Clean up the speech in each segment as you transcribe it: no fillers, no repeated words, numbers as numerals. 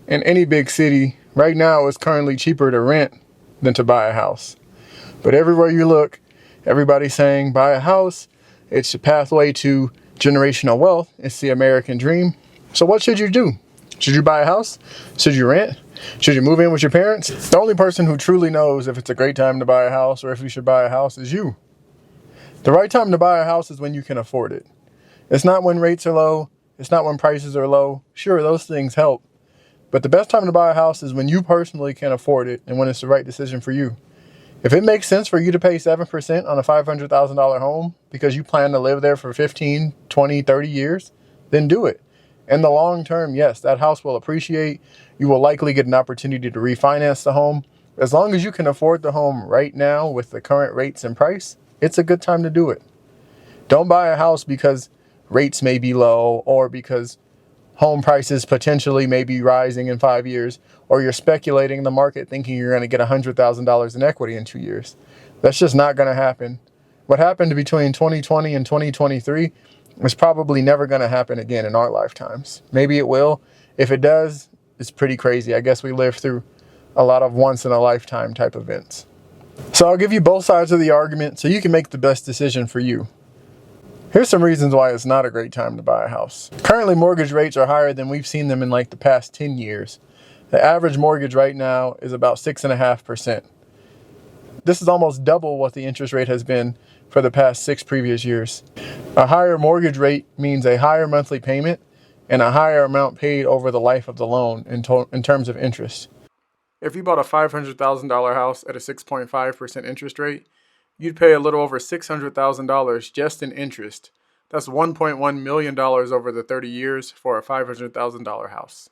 In any big city, right now it's currently cheaper to rent than to buy a house. But everywhere you look, everybody's saying buy a house. It's the pathway to generational wealth. It's the American dream. So what should you do? Should you buy a house? Should you rent? Should you move in with your parents? The only person who truly knows if it's a great time to buy a house or if you should buy a house is you. The right time to buy a house is when you can afford it. It's not when rates are low. It's not when prices are low. Sure, those things help. But the best time to buy a house is when you personally can afford it and when it's the right decision for you. If it makes sense for you to pay 7% on a $500,000 home because you plan to live there for 15, 20, 30 years, then do it. In the long term, yes, that house will appreciate. You will likely get an opportunity to refinance the home. As long as you can afford the home right now with the current rates and price, it's a good time to do it. Don't buy a house because rates may be low or because home prices potentially may be rising in 5 years, or you're speculating in the market thinking you're going to get $100,000 in equity in 2 years. That's just not going to happen. What happened between 2020 and 2023 is probably never going to happen again in our lifetimes. Maybe it will. If it does, it's pretty crazy. I guess we live through a lot of once in a lifetime type events. So I'll give you both sides of the argument so you can make the best decision for you. Here's some reasons why it's not a great time to buy a house. Currently, mortgage rates are higher than we've seen them in like the past 10 years. The average mortgage right now is about 6.5%. This is almost double what the interest rate has been for the past 6 previous years. A higher mortgage rate means a higher monthly payment and a higher amount paid over the life of the loan in terms of interest. If you bought a $500,000 house at a 6.5% interest rate, you'd pay a little over $600,000 just in interest. That's $1.1 million over the 30 years for a $500,000 house.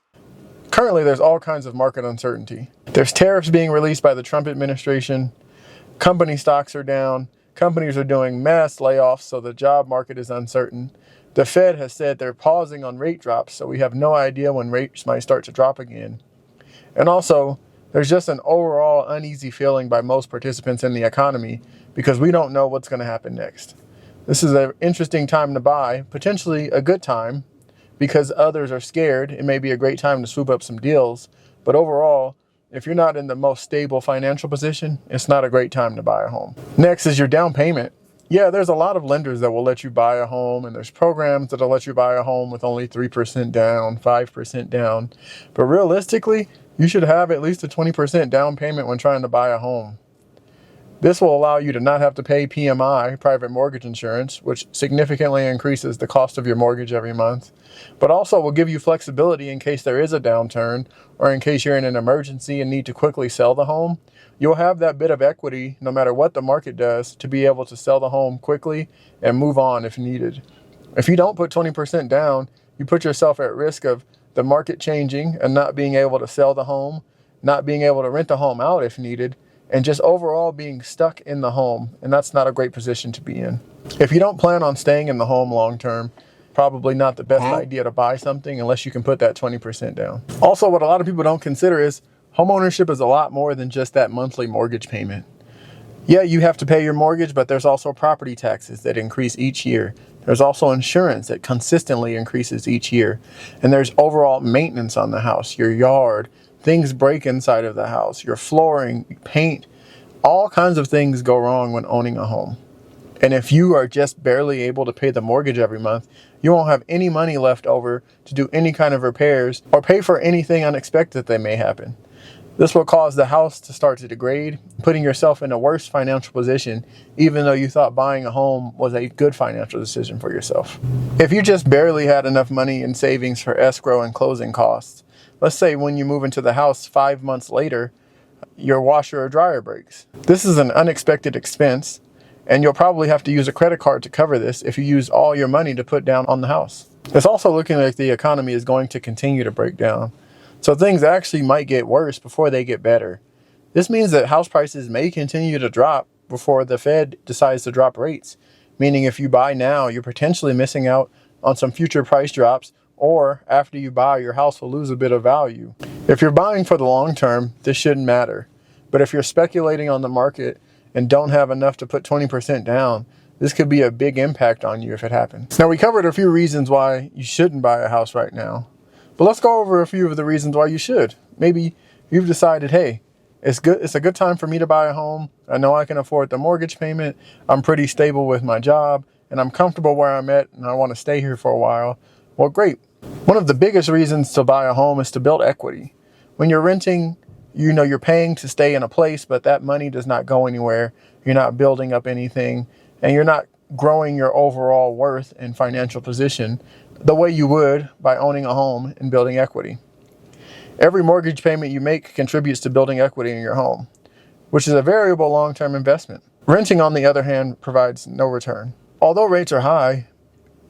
Currently, there's all kinds of market uncertainty. There's tariffs being released by the Trump administration. Company stocks are down. Companies are doing mass layoffs, so the job market is uncertain. The Fed has said they're pausing on rate drops, so we have no idea when rates might start to drop again. And also, there's just an overall uneasy feeling by most participants in the economy because we don't know what's going to happen next. This is an interesting time to buy, potentially a good time, because others are scared. It may be a great time to swoop up some deals, but overall, if you're not in the most stable financial position, it's not a great time to buy a home. Next is your down payment. Yeah, there's a lot of lenders that will let you buy a home, and there's programs that'll let you buy a home with only 3% down, 5% down. But realistically, you should have at least a 20% down payment when trying to buy a home. This will allow you to not have to pay PMI, private mortgage insurance, which significantly increases the cost of your mortgage every month, but also will give you flexibility in case there is a downturn or in case you're in an emergency and need to quickly sell the home. You'll have that bit of equity, no matter what the market does, to be able to sell the home quickly and move on if needed. If you don't put 20% down, you put yourself at risk of the market changing and not being able to sell the home, not being able to rent the home out if needed, and just overall being stuck in the home, and that's not a great position to be in. If you don't plan on staying in the home long term, probably not the best idea to buy something unless you can put that 20% down. Also, what a lot of people don't consider is homeownership is a lot more than just that monthly mortgage payment. Yeah, you have to pay your mortgage, but there's also property taxes that increase each year. There's also insurance that consistently increases each year. And there's overall maintenance on the house, your yard. Things break inside of the house, your flooring, paint, all kinds of things go wrong when owning a home. And if you are just barely able to pay the mortgage every month, you won't have any money left over to do any kind of repairs or pay for anything unexpected that may happen. This will cause the house to start to degrade, putting yourself in a worse financial position, even though you thought buying a home was a good financial decision for yourself. If you just barely had enough money in savings for escrow and closing costs, let's say when you move into the house 5 months later, your washer or dryer breaks. This is an unexpected expense, and you'll probably have to use a credit card to cover this if you use all your money to put down on the house. It's also looking like the economy is going to continue to break down. So things actually might get worse before they get better. This means that house prices may continue to drop before the Fed decides to drop rates, meaning if you buy now, you're potentially missing out on some future price drops, or after you buy, your house will lose a bit of value. If you're buying for the long term, this shouldn't matter. But if you're speculating on the market and don't have enough to put 20% down, this could be a big impact on you if it happens. Now, we covered a few reasons why you shouldn't buy a house right now. But let's go over a few of the reasons why you should. Maybe you've decided, hey, it's a good time for me to buy a home. I know I can afford the mortgage payment. I'm pretty stable with my job and I'm comfortable where I'm at and I want to stay here for a while. Well, great. One of the biggest reasons to buy a home is to build equity. When you're renting, you know you're paying to stay in a place, but that money does not go anywhere. You're not building up anything and you're not growing your overall worth and financial position the way you would by owning a home and building equity. Every mortgage payment you make contributes to building equity in your home, which is a variable long-term investment. Renting, on the other hand, provides no return. Although rates are high,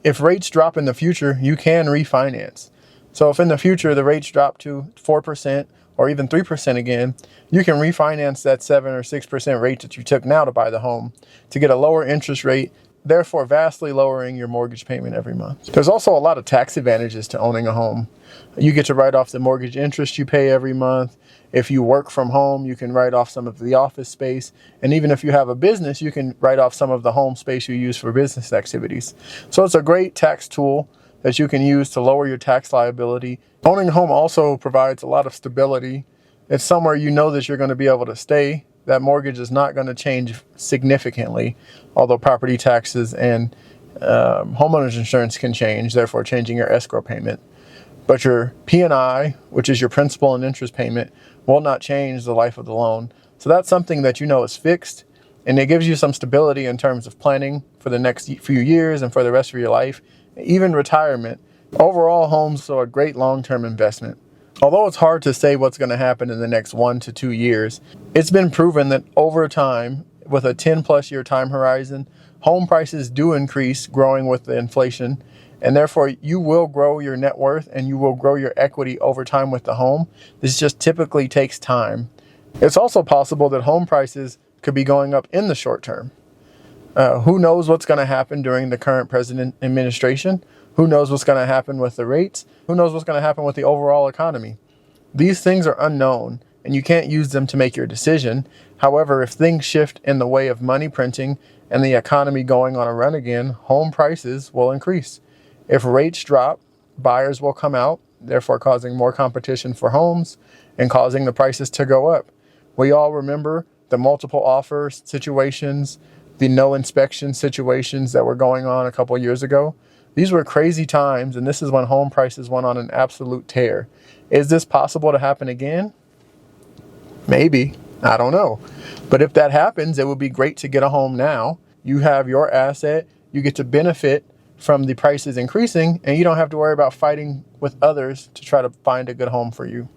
if rates drop in the future, you can refinance. So if in the future the rates drop to 4% or even 3% again, you can refinance that 7 or 6% rate that you took now to buy the home to get a lower interest rate, therefore vastly lowering your mortgage payment every month. There's also a lot of tax advantages to owning a home. You get to write off the mortgage interest you pay every month. If you work from home, you can write off some of the office space. And even if you have a business, you can write off some of the home space you use for business activities. So it's a great tax tool that you can use to lower your tax liability. Owning a home also provides a lot of stability. It's somewhere you know that you're going to be able to stay. That mortgage is not going to change significantly, although property taxes and homeowners insurance can change, therefore changing your escrow payment. But your P&I, which is your principal and interest payment, will not change the life of the loan. So that's something that you know is fixed, and it gives you some stability in terms of planning for the next few years and for the rest of your life, even retirement. Overall, homes are a great long-term investment. Although it's hard to say what's going to happen in the next 1 to 2 years, it's been proven that over time, with a 10+ year time horizon, home prices do increase, growing with the inflation, and therefore you will grow your net worth and you will grow your equity over time with the home. This just typically takes time. It's also possible that home prices could be going up in the short term. Who knows what's going to happen during the current president administration? Who knows what's going to happen with the rates? Who knows what's going to happen with the overall economy? These things are unknown and you can't use them to make your decision. However, if things shift in the way of money printing and the economy going on a run again, home prices will increase. If rates drop, buyers will come out, therefore causing more competition for homes and causing the prices to go up. We all remember the multiple offer situations, the no inspection situations that were going on a couple years ago. These were crazy times, and this is when home prices went on an absolute tear. Is this possible to happen again? Maybe. I don't know. But if that happens, it would be great to get a home now. You have your asset. You get to benefit from the prices increasing, and you don't have to worry about fighting with others to try to find a good home for you.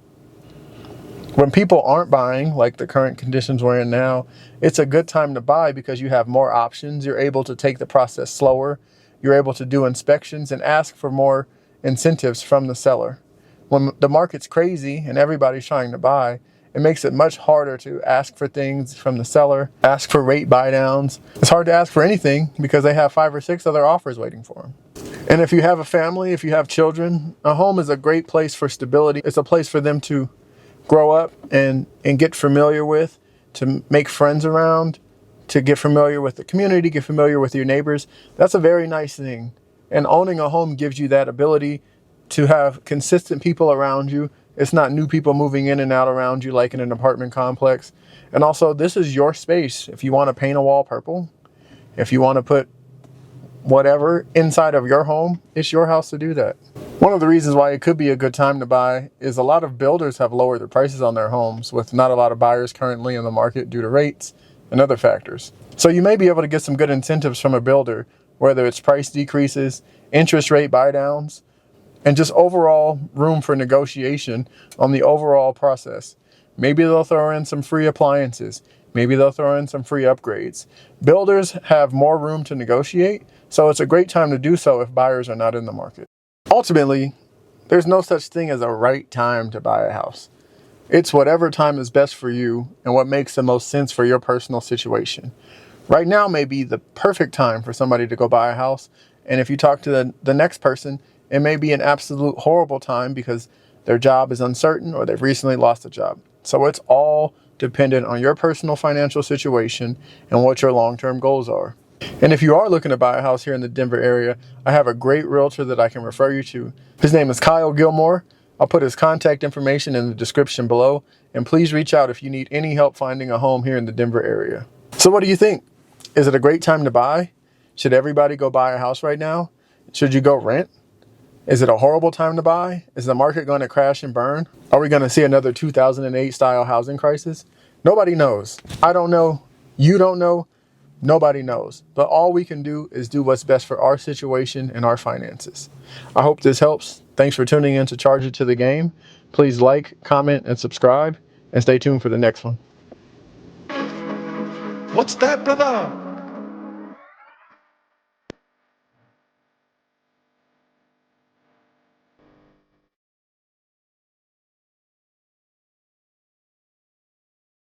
When people aren't buying, like the current conditions we're in now, it's a good time to buy because you have more options. You're able to take the process slower. You're able to do inspections and ask for more incentives from the seller. When the market's crazy and everybody's trying to buy, it makes it much harder to ask for things from the seller, ask for rate buy downs. It's hard to ask for anything because they have 5 or 6 other offers waiting for them. And if you have a family, if you have children, a home is a great place for stability. It's a place for them to grow up and get familiar with, to make friends around, to get familiar with the community, get familiar with your neighbors. That's a very nice thing. And owning a home gives you that ability to have consistent people around you. It's not new people moving in and out around you like in an apartment complex. And also, this is your space. If you want to paint a wall purple, if you want to put whatever inside of your home, it's your house to do that. One of the reasons why it could be a good time to buy is a lot of builders have lowered their prices on their homes with not a lot of buyers currently in the market due to rates and other factors. So you may be able to get some good incentives from a builder, whether it's price decreases, interest rate buy downs, and just overall room for negotiation on the overall process. Maybe they'll throw in some free appliances. Maybe they'll throw in some free upgrades. Builders have more room to negotiate, so it's a great time to do so if buyers are not in the market. Ultimately, there's no such thing as a right time to buy a house. It's whatever time is best for you and what makes the most sense for your personal situation. Right now may be the perfect time for somebody to go buy a house, and if you talk to the next person, it may be an absolute horrible time because their job is uncertain or they've recently lost a job. So it's all dependent on your personal financial situation and what your long-term goals are. And if you are looking to buy a house here in the Denver area, I have a great realtor that I can refer you to. His name is Kyle Gilmore. I'll put his contact information in the description below, and please reach out if you need any help finding a home here in the Denver area. So what do you think? Is it a great time to buy? Should everybody go buy a house right now? Should you go rent? Is it a horrible time to buy? Is the market going to crash and burn? Are we going to see another 2008 style housing crisis? Nobody knows. I don't know. You don't know. Nobody knows. But all we can do is do what's best for our situation and our finances. I hope this helps. Thanks for tuning in to Charge It to the Game. Please like, comment, and subscribe, and stay tuned for the next one. What's that, brother?